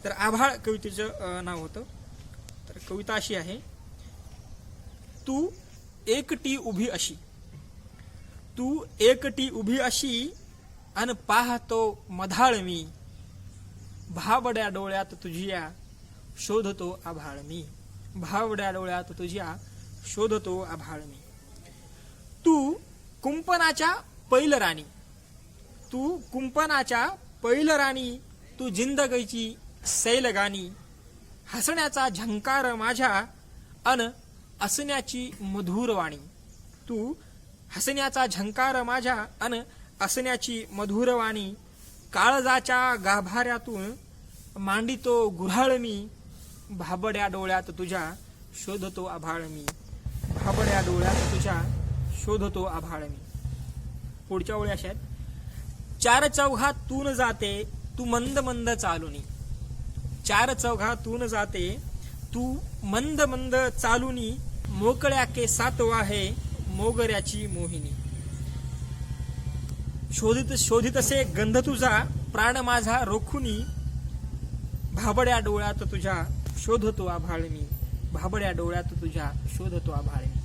तर आभाळ कवितेचं नाव होतं. तर कविता अशी आहे, तू एकटी उभी अशी, तू एकटी उभी अशी अन पाहतो मधाळ मी, भाबड्या डोळ्यात तुझ्या शोधतो आभाळ मी, भाबड्या डोळ्यात तुझ्या शोधतो आभाळ मी. तू कुंपणाच्या पैल राणी, तू कुंपणाच्या पैल राणी, तू जिंदगीची सैलगानी, हसण्याचा झंकार माझ्या अन असण्याची मधुर वाणी, तू हसण्याचा झंकार माझ्या अन असण्याची मधुर वाणी, काळजाच्या गाभाऱ्यातून मांडितो गुऱ्हाळ मी, भाबड्या डोळ्यात तुझ्या शोधतो आभाळ मी, भाबड्या डोळ्यात तुझ्या शोधतो आभाळ मी. पुढच्या ओळी अशा आहेत, चार चौघातून जाते तू मंद मंद चालुनी, चार चौघातून जाते तू मंद मंद चालुनी, मोकळ्या केसात वाहे मोगऱ्याची मोहिनी, शोधित शोधित असे गंध तुझा प्राण माझा रोखुनी, भाबड्या डोळ्यात तुझ्या शोधतो आभाळ मी, भाबड्या डोळ्यात तुझ्या शोधतो आभाळ मी.